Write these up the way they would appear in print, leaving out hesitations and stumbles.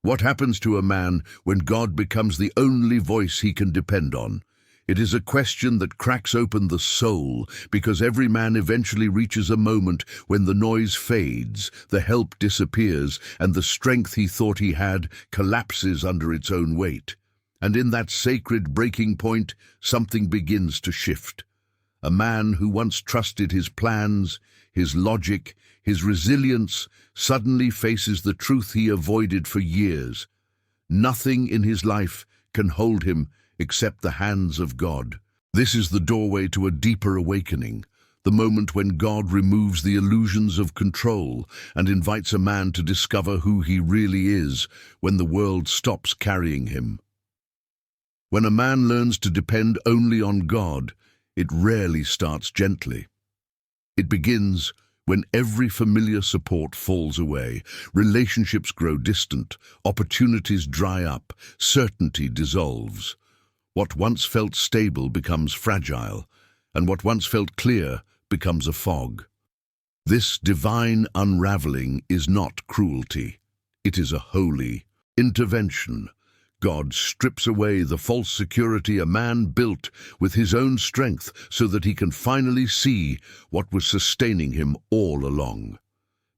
What happens to a man when God becomes the only voice he can depend on? It is a question that cracks open the soul, because every man eventually reaches a moment when the noise fades, the help disappears, and the strength he thought he had collapses under its own weight. And in that sacred breaking point, something begins to shift. A man who once trusted his plans, his logic, his resilience, suddenly faces the truth he avoided for years. Nothing in his life can hold him except the hands of God. This is the doorway to a deeper awakening, the moment when God removes the illusions of control and invites a man to discover who he really is when the world stops carrying him. When a man learns to depend only on God, it rarely starts gently. It begins when every familiar support falls away, relationships grow distant, opportunities dry up, certainty dissolves. What once felt stable becomes fragile, and what once felt clear becomes a fog. This divine unraveling is not cruelty. It is a holy intervention. God strips away the false security a man built with his own strength so that he can finally see what was sustaining him all along.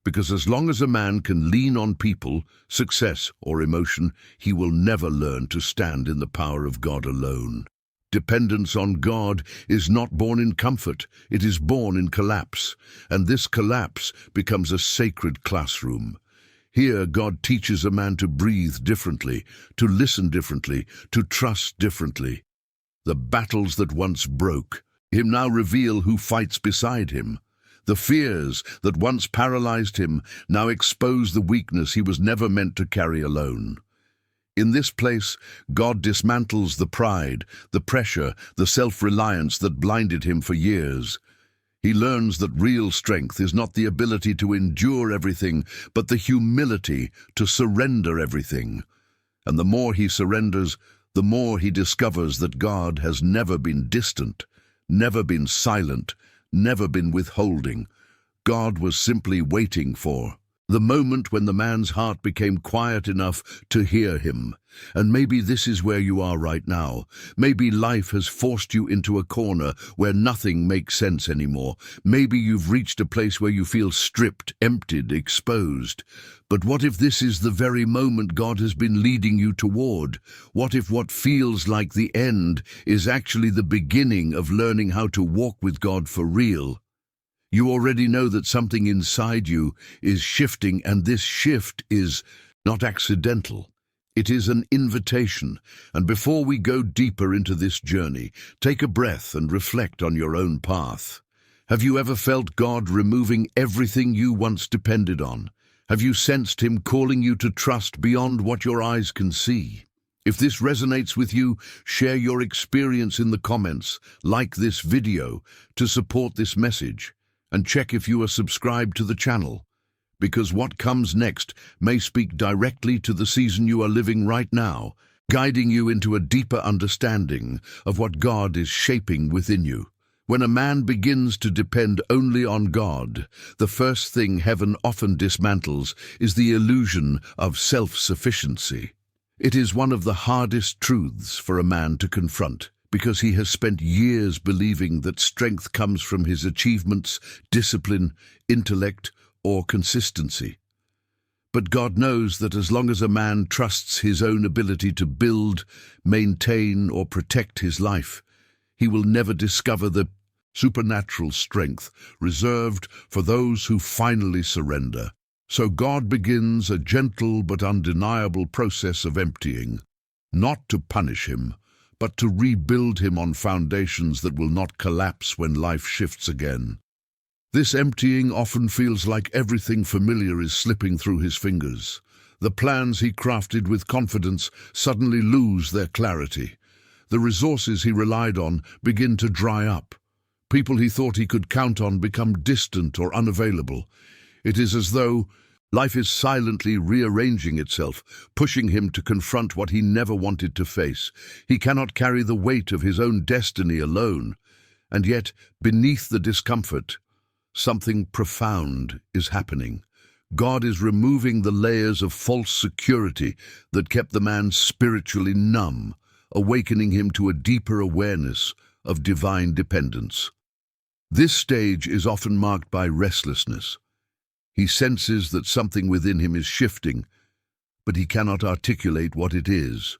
Because as long as a man can lean on people, success, or emotion, he will never learn to stand in the power of God alone. Dependence on God is not born in comfort, it is born in collapse, and this collapse becomes a sacred classroom. Here, God teaches a man to breathe differently, to listen differently, to trust differently. The battles that once broke him now reveal who fights beside him. The fears that once paralyzed him now expose the weakness he was never meant to carry alone. In this place, God dismantles the pride, the pressure, the self-reliance that blinded him for years. He learns that real strength is not the ability to endure everything, but the humility to surrender everything. And the more he surrenders, the more he discovers that God has never been distant, never been silent, never been withholding. God was simply waiting for the moment when the man's heart became quiet enough to hear him. And maybe this is where you are right now. Maybe life has forced you into a corner where nothing makes sense anymore. Maybe you've reached a place where you feel stripped, emptied, exposed. But what if this is the very moment God has been leading you toward? What if what feels like the end is actually the beginning of learning how to walk with God for real? You already know that something inside you is shifting, and this shift is not accidental. It is an invitation. And before we go deeper into this journey, take a breath and reflect on your own path. Have you ever felt God removing everything you once depended on? Have you sensed Him calling you to trust beyond what your eyes can see? If this resonates with you, share your experience in the comments, like this video to support this message, and check if you are subscribed to the channel, because what comes next may speak directly to the season you are living right now, guiding you into a deeper understanding of what God is shaping within you. When a man begins to depend only on God, the first thing heaven often dismantles is the illusion of self-sufficiency. It is one of the hardest truths for a man to confront, because he has spent years believing that strength comes from his achievements, discipline, intellect, or consistency. But God knows that as long as a man trusts his own ability to build, maintain, or protect his life, he will never discover the supernatural strength reserved for those who finally surrender. So God begins a gentle but undeniable process of emptying, not to punish him, but to rebuild him on foundations that will not collapse when life shifts again. This emptying often feels like everything familiar is slipping through his fingers. The plans he crafted with confidence suddenly lose their clarity. The resources he relied on begin to dry up. People he thought he could count on become distant or unavailable. It is as though life is silently rearranging itself, pushing him to confront what he never wanted to face. He cannot carry the weight of his own destiny alone. And yet, beneath the discomfort, something profound is happening. God is removing the layers of false security that kept the man spiritually numb, awakening him to a deeper awareness of divine dependence. This stage is often marked by restlessness. He senses that something within him is shifting, but he cannot articulate what it is.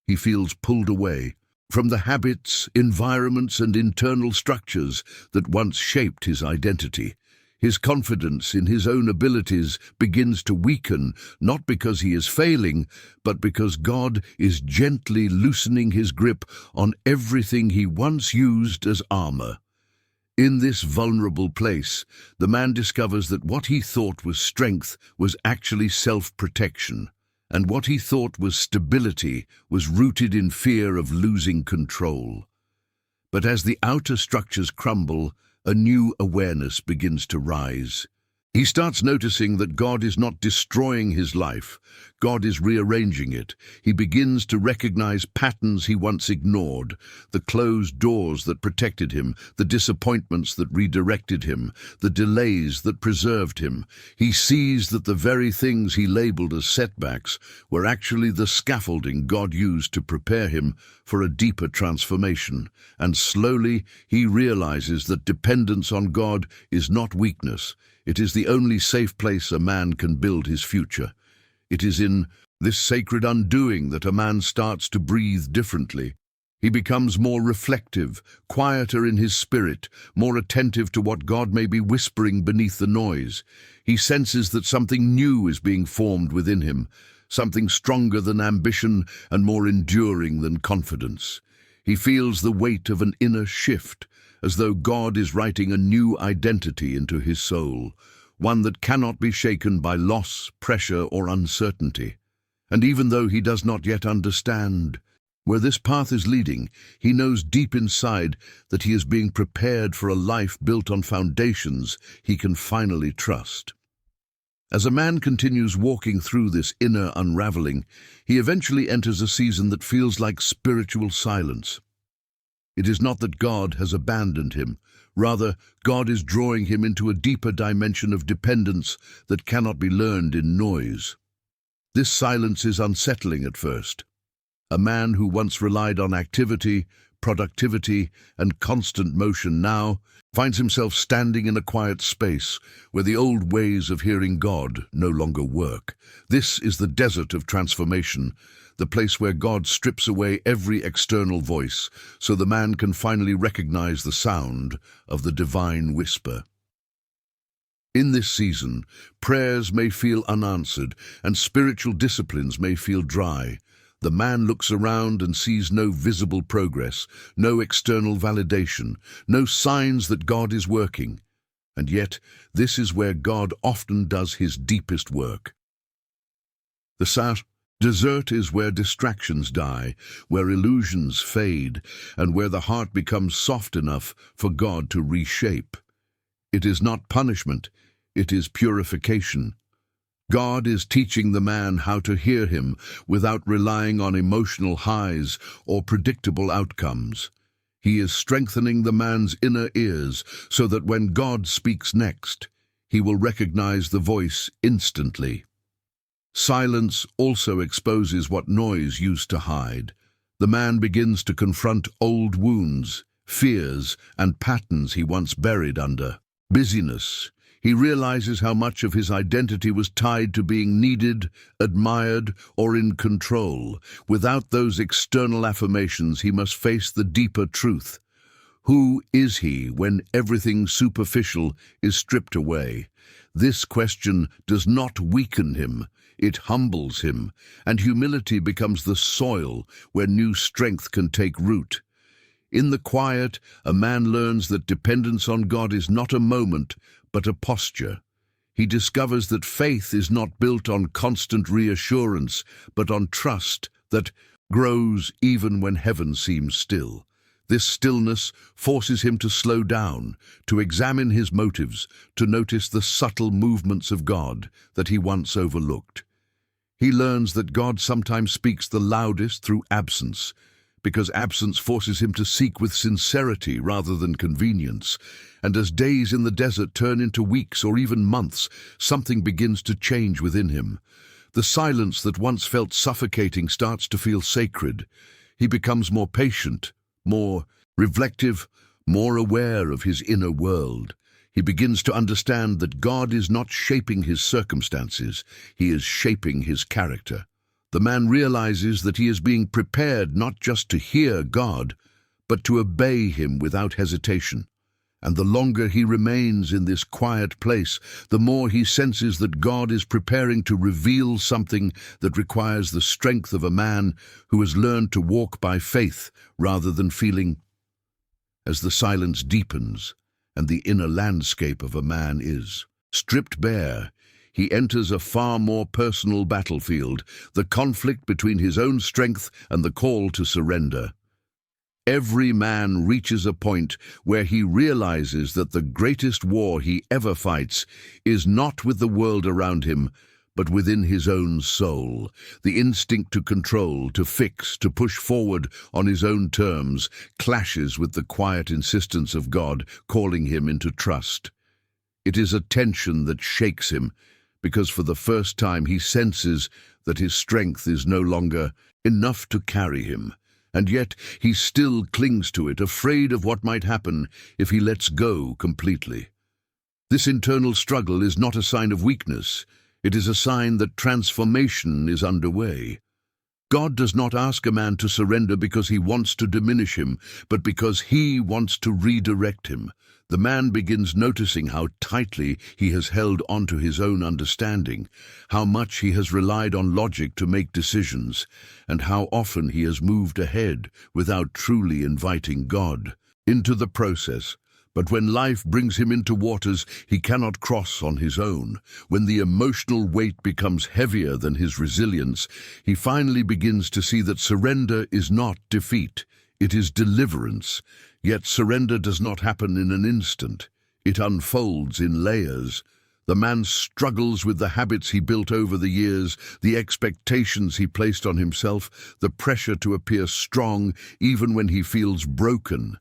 He feels pulled away from the habits, environments, and internal structures that once shaped his identity. His confidence in his own abilities begins to weaken, not because he is failing, but because God is gently loosening his grip on everything he once used as armor. In this vulnerable place, the man discovers that what he thought was strength was actually self-protection, and what he thought was stability was rooted in fear of losing control. But as the outer structures crumble, a new awareness begins to rise. He starts noticing that God is not destroying his life. God is rearranging it. He begins to recognize patterns he once ignored, the closed doors that protected him, the disappointments that redirected him, the delays that preserved him. He sees that the very things he labeled as setbacks were actually the scaffolding God used to prepare him for a deeper transformation. And slowly he realizes that dependence on God is not weakness. It is the only safe place a man can build his future. It is in this sacred undoing that a man starts to breathe differently. He becomes more reflective, quieter in his spirit, more attentive to what God may be whispering beneath the noise. He senses that something new is being formed within him, something stronger than ambition and more enduring than confidence. He feels the weight of an inner shift, as though God is writing a new identity into his soul, one that cannot be shaken by loss, pressure, or uncertainty. And even though he does not yet understand where this path is leading, he knows deep inside that he is being prepared for a life built on foundations he can finally trust. As a man continues walking through this inner unraveling, he eventually enters a season that feels like spiritual silence. It is not that God has abandoned him. Rather, God is drawing him into a deeper dimension of dependence that cannot be learned in noise. This silence is unsettling at first. A man who once relied on activity, productivity, and constant motion now finds himself standing in a quiet space where the old ways of hearing God no longer work. This is the desert of transformation, the place where God strips away every external voice so the man can finally recognize the sound of the divine whisper. In this season, prayers may feel unanswered and spiritual disciplines may feel dry. The man looks around and sees no visible progress, no external validation, no signs that God is working. And yet, this is where God often does his deepest work. The desert is where distractions die, where illusions fade, and where the heart becomes soft enough for God to reshape. It is not punishment, it is purification. God is teaching the man how to hear him without relying on emotional highs or predictable outcomes. He is strengthening the man's inner ears so that when God speaks next, he will recognize the voice instantly. Silence also exposes what noise used to hide. The man begins to confront old wounds, fears, and patterns he once buried under busyness. He realizes how much of his identity was tied to being needed, admired, or in control. Without those external affirmations, he must face the deeper truth. Who is he when everything superficial is stripped away? This question does not weaken him. It humbles him, and humility becomes the soil where new strength can take root. In the quiet, a man learns that dependence on God is not a moment, but a posture. He discovers that faith is not built on constant reassurance, but on trust that grows even when heaven seems still. This stillness forces him to slow down, to examine his motives, to notice the subtle movements of God that he once overlooked. He learns that God sometimes speaks the loudest through absence, because absence forces him to seek with sincerity rather than convenience. And as days in the desert turn into weeks or even months, something begins to change within him. The silence that once felt suffocating starts to feel sacred. He becomes more patient, more reflective, more aware of his inner world. He begins to understand that God is not shaping his circumstances, he is shaping his character. The man realizes that he is being prepared not just to hear God, but to obey him without hesitation. And the longer he remains in this quiet place, the more he senses that God is preparing to reveal something that requires the strength of a man who has learned to walk by faith rather than feeling. As the silence deepens, and the inner landscape of a man is stripped bare, he enters a far more personal battlefield, the conflict between his own strength and the call to surrender. Every man reaches a point where he realizes that the greatest war he ever fights is not with the world around him, but within his own soul. The instinct to control, to fix, to push forward on his own terms clashes with the quiet insistence of God calling him into trust. It is a tension that shakes him, because for the first time he senses that his strength is no longer enough to carry him, and yet he still clings to it, afraid of what might happen if he lets go completely. This internal struggle is not a sign of weakness. It is a sign that transformation is underway. God does not ask a man to surrender because he wants to diminish him, but because he wants to redirect him. The man begins noticing how tightly he has held onto his own understanding, how much he has relied on logic to make decisions, and how often he has moved ahead without truly inviting God into the process. But when life brings him into waters he cannot cross on his own, when the emotional weight becomes heavier than his resilience, he finally begins to see that surrender is not defeat, it is deliverance. Yet surrender does not happen in an instant. It unfolds in layers. The man struggles with the habits he built over the years, the expectations he placed on himself, the pressure to appear strong even when he feels broken.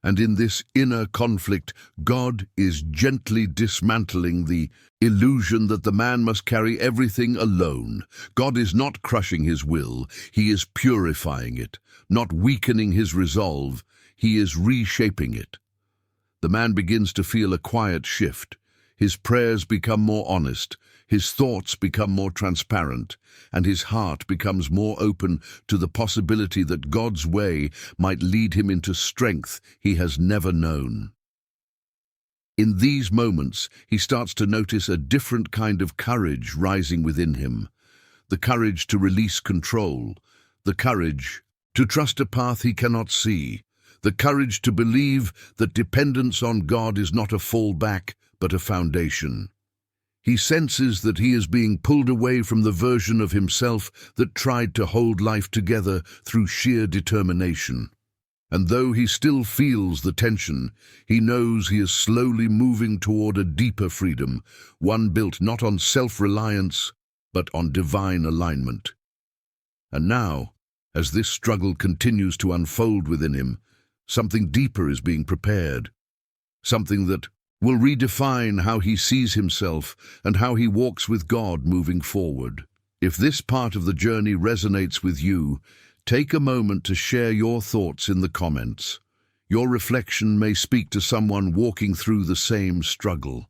And in this inner conflict, God is gently dismantling the illusion that the man must carry everything alone. God is not crushing his will, he is purifying it, not weakening his resolve, he is reshaping it. The man begins to feel a quiet shift. His prayers become more honest, his thoughts become more transparent, and his heart becomes more open to the possibility that God's way might lead him into strength he has never known. In these moments, he starts to notice a different kind of courage rising within him. The courage to release control, the courage to trust a path he cannot see, the courage to believe that dependence on God is not a fallback, but a foundation. He senses that he is being pulled away from the version of himself that tried to hold life together through sheer determination. And though he still feels the tension, he knows he is slowly moving toward a deeper freedom, one built not on self-reliance, but on divine alignment. And now, as this struggle continues to unfold within him, something deeper is being prepared, something that will redefine how he sees himself and how he walks with God moving forward. If this part of the journey resonates with you, take a moment to share your thoughts in the comments. Your reflection may speak to someone walking through the same struggle.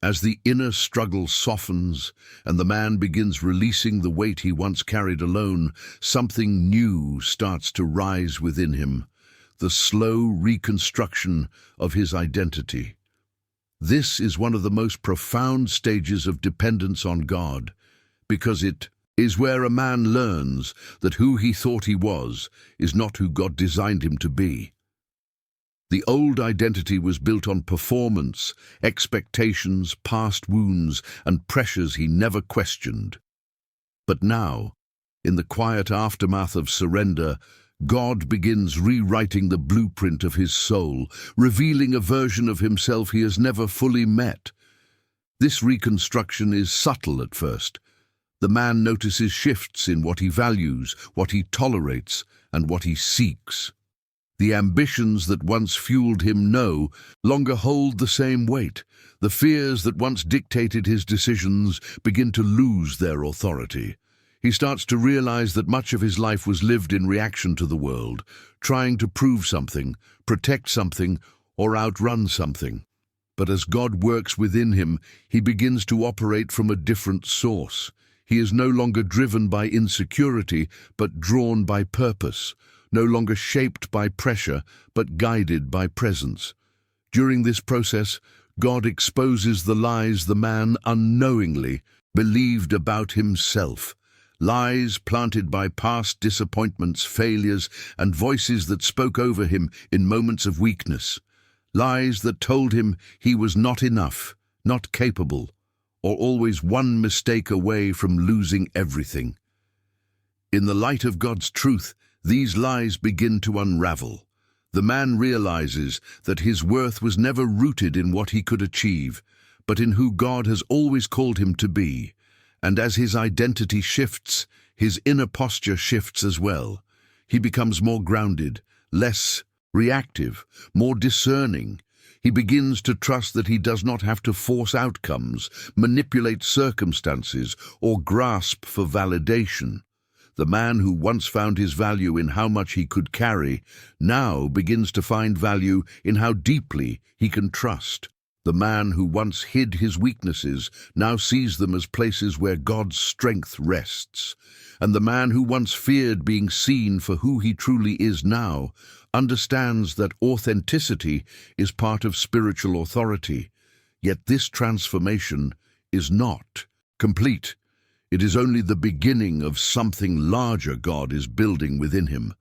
As the inner struggle softens and the man begins releasing the weight he once carried alone, something new starts to rise within him, the slow reconstruction of his identity. This is one of the most profound stages of dependence on God, because it is where a man learns that who he thought he was is not who God designed him to be. The old identity was built on performance, expectations, past wounds, and pressures he never questioned. But now, in the quiet aftermath of surrender, God begins rewriting the blueprint of his soul, revealing a version of himself he has never fully met. This reconstruction is subtle at first, The man notices shifts in what he values, what he tolerates, and what he seeks. The ambitions that once fueled him no longer hold the same weight. The fears that once dictated his decisions begin to lose their authority. He starts to realize that much of his life was lived in reaction to the world, trying to prove something, protect something, or outrun something. But as God works within him, he begins to operate from a different source. He is no longer driven by insecurity, but drawn by purpose, no longer shaped by pressure, but guided by presence. During this process, God exposes the lies the man unknowingly believed about himself. Lies planted by past disappointments, failures, and voices that spoke over him in moments of weakness. Lies that told him he was not enough, not capable, or always one mistake away from losing everything. In the light of God's truth, these lies begin to unravel. The man realizes that his worth was never rooted in what he could achieve, but in who God has always called him to be. And as his identity shifts, his inner posture shifts as well. He becomes more grounded, less reactive, more discerning. He begins to trust that he does not have to force outcomes, manipulate circumstances, or grasp for validation. The man who once found his value in how much he could carry now begins to find value in how deeply he can trust. The man who once hid his weaknesses now sees them as places where God's strength rests. And the man who once feared being seen for who he truly is now understands that authenticity is part of spiritual authority. Yet this transformation is not complete. It is only the beginning of something larger God is building within him.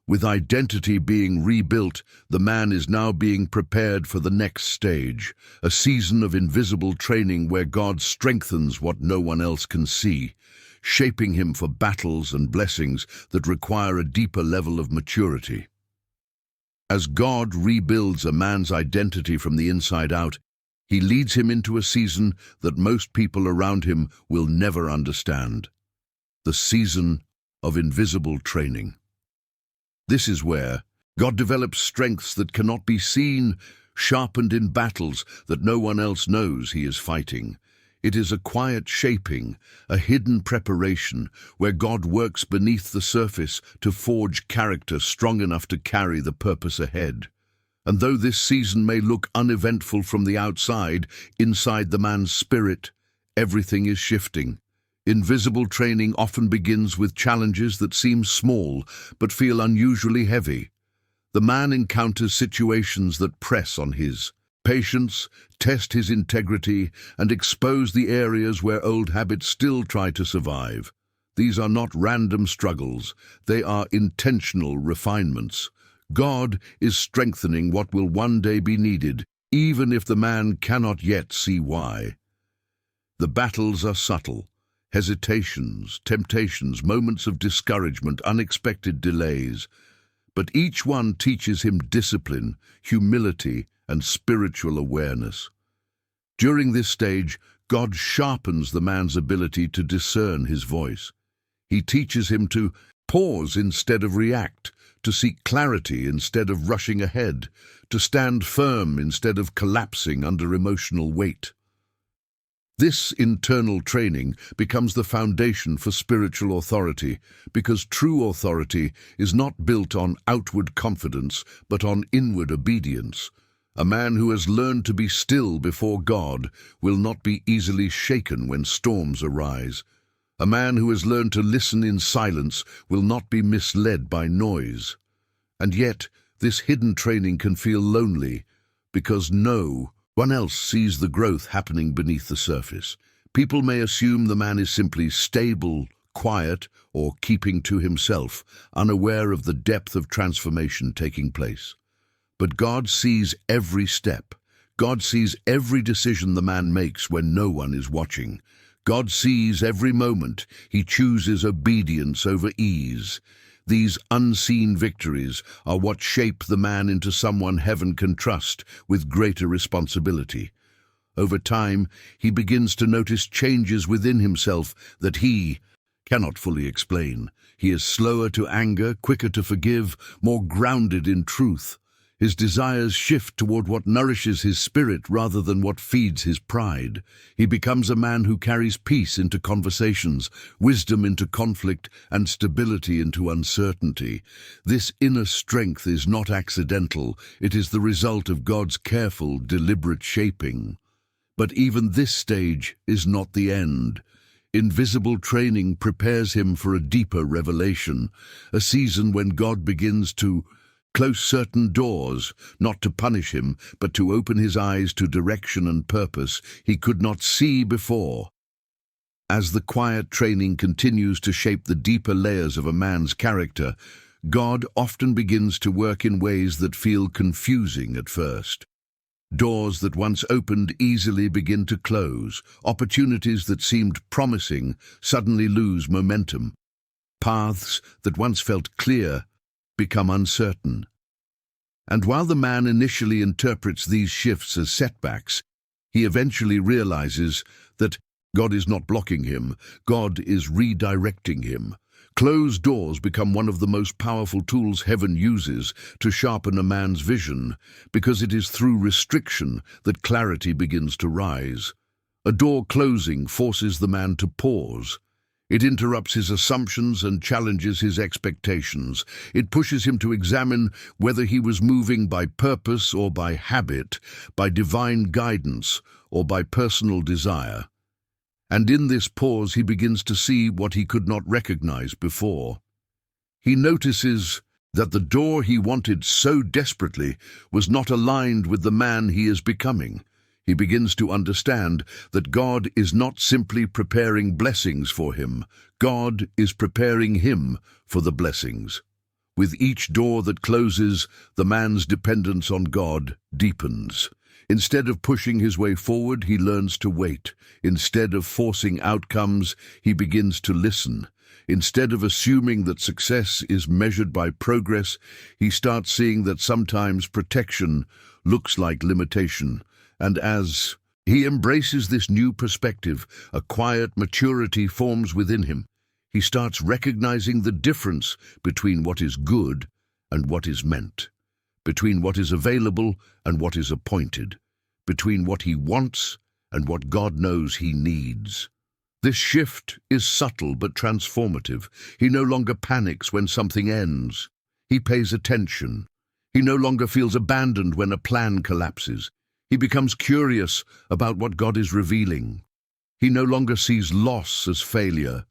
With identity being rebuilt, the man is now being prepared for the next stage, a season of invisible training where God strengthens what no one else can see, shaping him for battles and blessings that require a deeper level of maturity. As God rebuilds a man's identity from the inside out, he leads him into a season that most people around him will never understand. The season of invisible training. This is where God develops strengths that cannot be seen, sharpened in battles that no one else knows he is fighting. It is a quiet shaping, a hidden preparation, where God works beneath the surface to forge character strong enough to carry the purpose ahead. And though this season may look uneventful from the outside, inside the man's spirit, everything is shifting. Invisible training often begins with challenges that seem small but feel unusually heavy. The man encounters situations that press on his patience, test his integrity, and expose the areas where old habits still try to survive. These are not random struggles, they are intentional refinements. God is strengthening what will one day be needed, even if the man cannot yet see why. The battles are subtle. Hesitations, temptations, moments of discouragement, unexpected delays. But each one teaches him discipline, humility, and spiritual awareness. During this stage, God sharpens the man's ability to discern his voice. He teaches him to pause instead of react, to seek clarity instead of rushing ahead, to stand firm instead of collapsing under emotional weight. This internal training becomes the foundation for spiritual authority, because true authority is not built on outward confidence, but on inward obedience. A man who has learned to be still before God will not be easily shaken when storms arise. A man who has learned to listen in silence will not be misled by noise. And yet, this hidden training can feel lonely, because no one else sees the growth happening beneath the surface. People may assume the man is simply stable, quiet, or keeping to himself, unaware of the depth of transformation taking place. But God sees every step. God sees every decision the man makes when no one is watching. God sees every moment he chooses obedience over ease. These unseen victories are what shape the man into someone heaven can trust with greater responsibility. Over time, he begins to notice changes within himself that he cannot fully explain. He is slower to anger, quicker to forgive, more grounded in truth. His desires shift toward what nourishes his spirit rather than what feeds his pride. He becomes a man who carries peace into conversations, wisdom into conflict, and stability into uncertainty. This inner strength is not accidental. It is the result of God's careful, deliberate shaping. But even this stage is not the end. Invisible training prepares him for a deeper revelation, a season when God begins to close certain doors, not to punish him, but to open his eyes to direction and purpose he could not see before. As the quiet training continues to shape the deeper layers of a man's character, God often begins to work in ways that feel confusing at first. Doors that once opened easily begin to close. Opportunities that seemed promising suddenly lose momentum. Paths that once felt clear become uncertain. And while the man initially interprets these shifts as setbacks, he eventually realizes that God is not blocking him, God is redirecting him. Closed doors become one of the most powerful tools heaven uses to sharpen a man's vision, because it is through restriction that clarity begins to rise. A door closing forces the man to pause. It interrupts his assumptions and challenges his expectations. It pushes him to examine whether he was moving by purpose or by habit, by divine guidance or by personal desire. And in this pause he begins to see what he could not recognize before. He notices that the door he wanted so desperately was not aligned with the man he is becoming. He begins to understand that God is not simply preparing blessings for him. God is preparing him for the blessings. With each door that closes, the man's dependence on God deepens. Instead of pushing his way forward, he learns to wait. Instead of forcing outcomes, he begins to listen. Instead of assuming that success is measured by progress, he starts seeing that sometimes protection looks like limitation. And as he embraces this new perspective, a quiet maturity forms within him. He starts recognizing the difference between what is good and what is meant, between what is available and what is appointed, between what he wants and what God knows he needs. This shift is subtle but transformative. He no longer panics when something ends. He pays attention. He no longer feels abandoned when a plan collapses. He becomes curious about what God is revealing. He no longer sees loss as failure,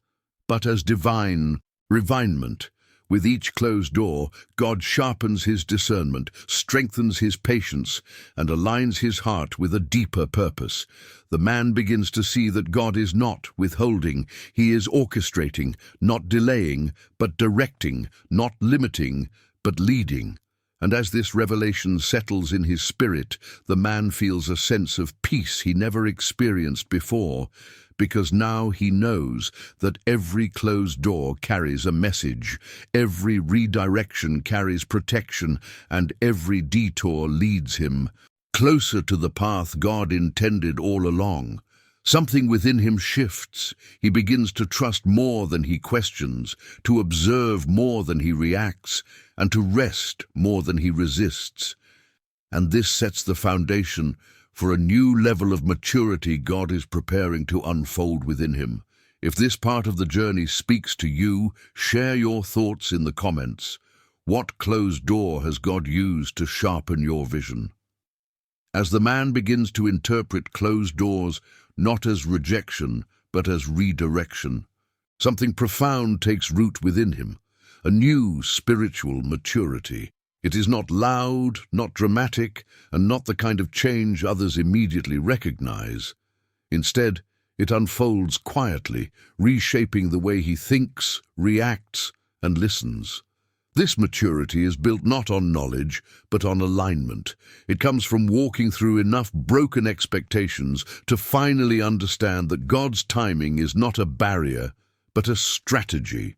but as divine refinement. With each closed door, God sharpens his discernment, strengthens his patience, and aligns his heart with a deeper purpose. The man begins to see that God is not withholding. He is orchestrating, not delaying, but directing, not limiting, but leading. And as this revelation settles in his spirit, the man feels a sense of peace he never experienced before, because now he knows that every closed door carries a message, every redirection carries protection, and every detour leads him closer to the path God intended all along. Something within him shifts. He begins to trust more than he questions, to observe more than he reacts, and to rest more than he resists. And this sets the foundation for a new level of maturity God is preparing to unfold within him. If this part of the journey speaks to you, share your thoughts in the comments. What closed door has God used to sharpen your vision? As the man begins to interpret closed doors not as rejection, but as redirection, something profound takes root within him, a new spiritual maturity. It is not loud, not dramatic, and not the kind of change others immediately recognize. Instead, it unfolds quietly, reshaping the way he thinks, reacts, and listens. This maturity is built not on knowledge, but on alignment. It comes from walking through enough broken expectations to finally understand that God's timing is not a barrier, but a strategy.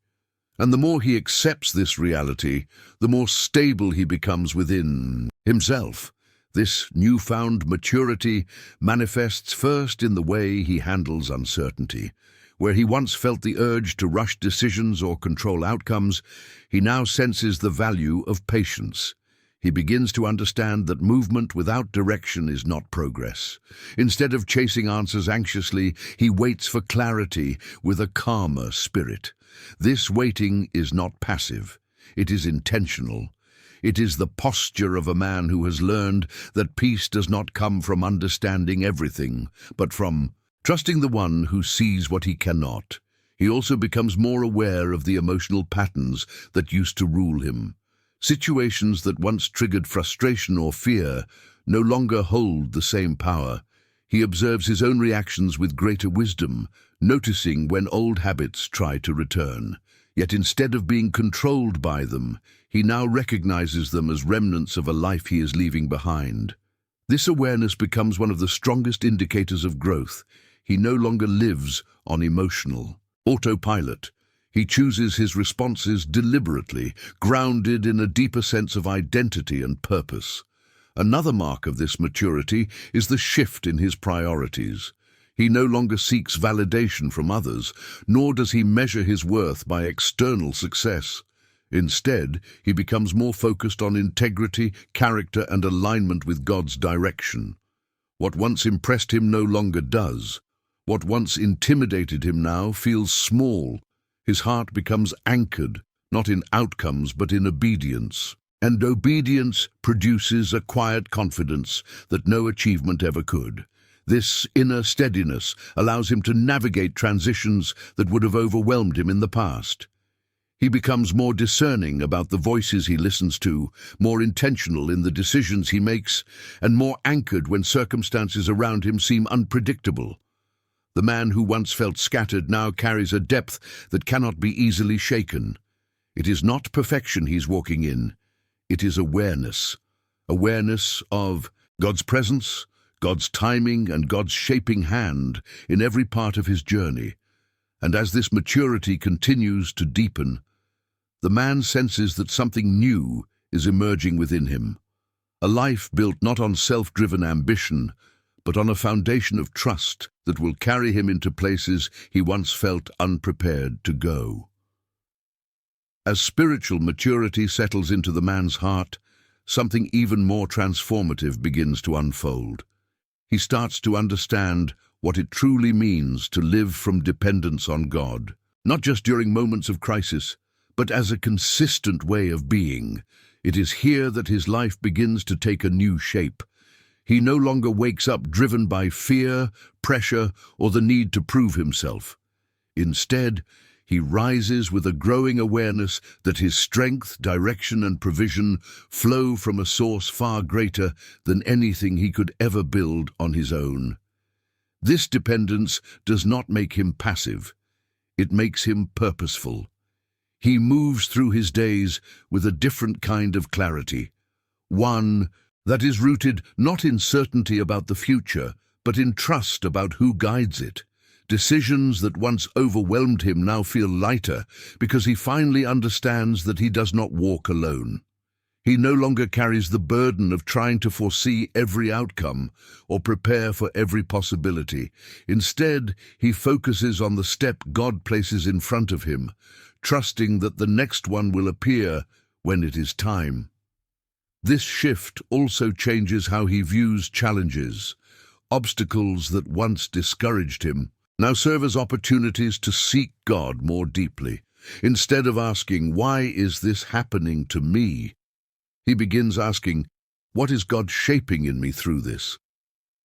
And the more he accepts this reality, the more stable he becomes within himself. This newfound maturity manifests first in the way he handles uncertainty. Where he once felt the urge to rush decisions or control outcomes, he now senses the value of patience. He begins to understand that movement without direction is not progress. Instead of chasing answers anxiously, he waits for clarity with a calmer spirit. This waiting is not passive. It is intentional. It is the posture of a man who has learned that peace does not come from understanding everything, but from trusting the one who sees what he cannot. He also becomes more aware of the emotional patterns that used to rule him. Situations that once triggered frustration or fear no longer hold the same power. He observes his own reactions with greater wisdom, noticing when old habits try to return. Yet instead of being controlled by them, he now recognizes them as remnants of a life he is leaving behind. This awareness becomes one of the strongest indicators of growth. He no longer lives on emotional autopilot. He chooses his responses deliberately, grounded in a deeper sense of identity and purpose. Another mark of this maturity is the shift in his priorities. He no longer seeks validation from others, nor does he measure his worth by external success. Instead, he becomes more focused on integrity, character, and alignment with God's direction. What once impressed him no longer does. What once intimidated him now feels small. His heart becomes anchored, not in outcomes but in obedience. And obedience produces a quiet confidence that no achievement ever could. This inner steadiness allows him to navigate transitions that would have overwhelmed him in the past. He becomes more discerning about the voices he listens to, more intentional in the decisions he makes, and more anchored when circumstances around him seem unpredictable. The man who once felt scattered now carries a depth that cannot be easily shaken. It is not perfection he's walking in. It is awareness. Awareness of God's presence, God's timing, and God's shaping hand in every part of his journey. And as this maturity continues to deepen, the man senses that something new is emerging within him. A life built not on self-driven ambition, but on a foundation of trust that will carry him into places he once felt unprepared to go. As spiritual maturity settles into the man's heart, something even more transformative begins to unfold. He starts to understand what it truly means to live from dependence on God, not just during moments of crisis, but as a consistent way of being. It is here that his life begins to take a new shape. He no longer wakes up driven by fear, pressure, or the need to prove himself. Instead, he rises with a growing awareness that his strength, direction, and provision flow from a source far greater than anything he could ever build on his own. This dependence does not make him passive. It makes him purposeful. He moves through his days with a different kind of clarity, one that is rooted not in certainty about the future, but in trust about who guides it. Decisions that once overwhelmed him now feel lighter because he finally understands that he does not walk alone. He no longer carries the burden of trying to foresee every outcome or prepare for every possibility. Instead, he focuses on the step God places in front of him, trusting that the next one will appear when it is time. This shift also changes how he views challenges. Obstacles that once discouraged him now serve as opportunities to seek God more deeply. Instead of asking, "Why is this happening to me?" he begins asking, "What is God shaping in me through this?"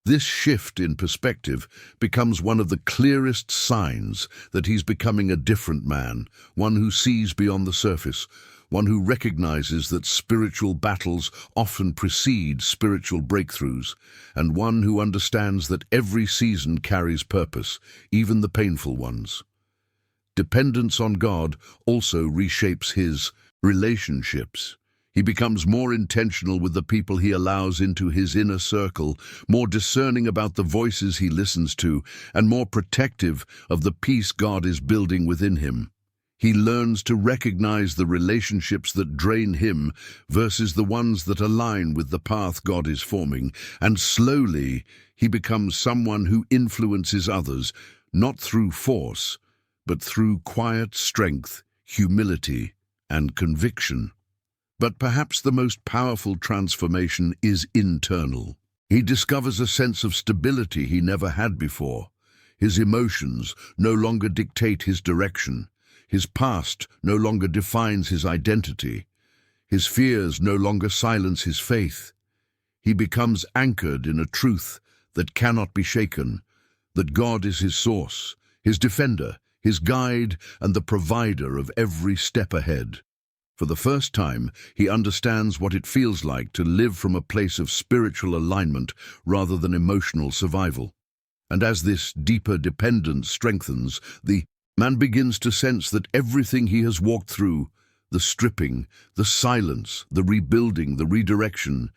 This shift in perspective becomes one of the clearest signs that he's becoming a different man, one who sees beyond the surface, one who recognizes that spiritual battles often precede spiritual breakthroughs, and one who understands that every season carries purpose, even the painful ones. Dependence on God also reshapes his relationships. He becomes more intentional with the people he allows into his inner circle, more discerning about the voices he listens to, and more protective of the peace God is building within him. He learns to recognize the relationships that drain him versus the ones that align with the path God is forming, and slowly he becomes someone who influences others, not through force, but through quiet strength, humility, and conviction. But perhaps the most powerful transformation is internal. He discovers a sense of stability he never had before. His emotions no longer dictate his direction. His past no longer defines his identity. His fears no longer silence his faith. He becomes anchored in a truth that cannot be shaken, that God is his source, his defender, his guide, and the provider of every step ahead. For the first time, he understands what it feels like to live from a place of spiritual alignment rather than emotional survival. And as this deeper dependence strengthens, the man begins to sense that everything he has walked through, the stripping, the silence, the rebuilding, the redirection,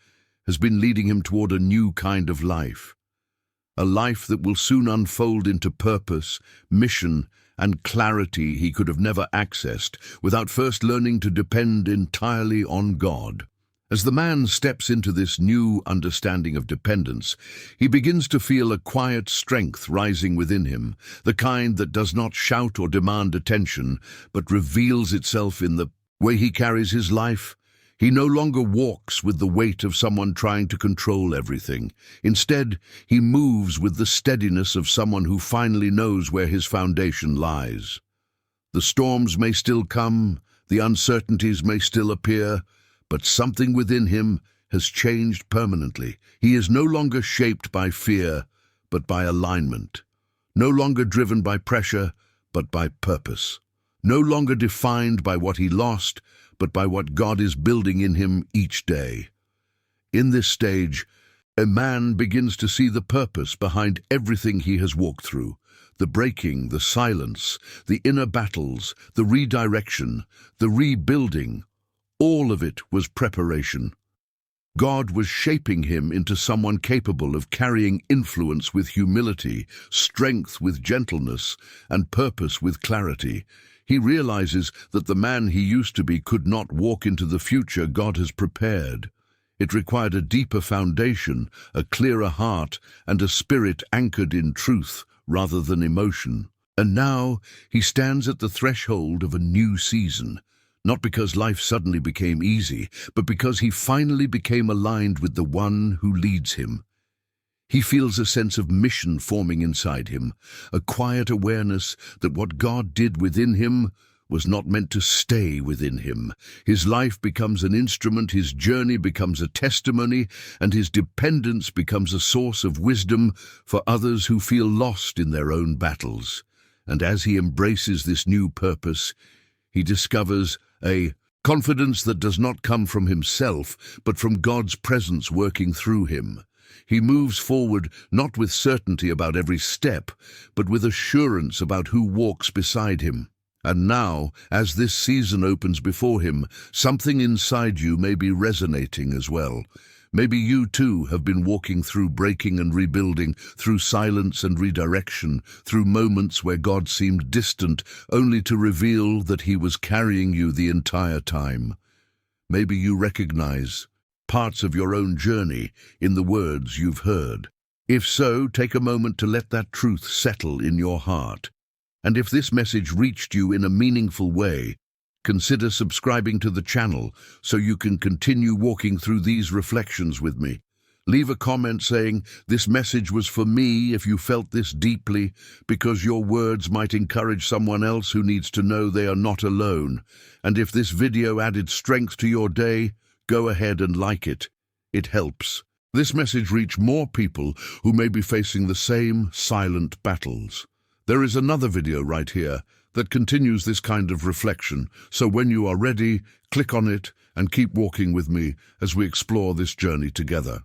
has been leading him toward a new kind of life. A life that will soon unfold into purpose, mission, and clarity he could have never accessed without first learning to depend entirely on God. As the man steps into this new understanding of dependence, he begins to feel a quiet strength rising within him, the kind that does not shout or demand attention, but reveals itself in the way he carries his life. He no longer walks with the weight of someone trying to control everything. Instead, he moves with the steadiness of someone who finally knows where his foundation lies. The storms may still come, the uncertainties may still appear, but something within him has changed permanently. He is no longer shaped by fear, but by alignment. No longer driven by pressure, but by purpose. No longer defined by what he lost, but by what God is building in him each day. In this stage, a man begins to see the purpose behind everything he has walked through. The breaking, the silence, the inner battles, the redirection, the rebuilding, all of it was preparation. God was shaping him into someone capable of carrying influence with humility, strength with gentleness, and purpose with clarity. He realizes that the man he used to be could not walk into the future God has prepared. It required a deeper foundation, a clearer heart, and a spirit anchored in truth rather than emotion. And now he stands at the threshold of a new season. Not because life suddenly became easy, but because he finally became aligned with the one who leads him. He feels a sense of mission forming inside him, a quiet awareness that what God did within him was not meant to stay within him. His life becomes an instrument, his journey becomes a testimony, and his dependence becomes a source of wisdom for others who feel lost in their own battles. And as he embraces this new purpose, he discovers a confidence that does not come from himself, but from God's presence working through him. He moves forward not with certainty about every step, but with assurance about who walks beside him. And now, as this season opens before him, something inside you may be resonating as well. Maybe you too have been walking through breaking and rebuilding, through silence and redirection, through moments where God seemed distant, only to reveal that he was carrying you the entire time. Maybe you recognize parts of your own journey in the words you've heard. If so, take a moment to let that truth settle in your heart. And if this message reached you in a meaningful way, consider subscribing to the channel so you can continue walking through these reflections with me. Leave a comment saying, "This message was for me," if you felt this deeply, because your words might encourage someone else who needs to know they are not alone. And if this video added strength to your day, go ahead and like it. It helps. This message reach more people who may be facing the same silent battles. There is another video right here that continues this kind of reflection, so when you are ready, click on it and keep walking with me as we explore this journey together.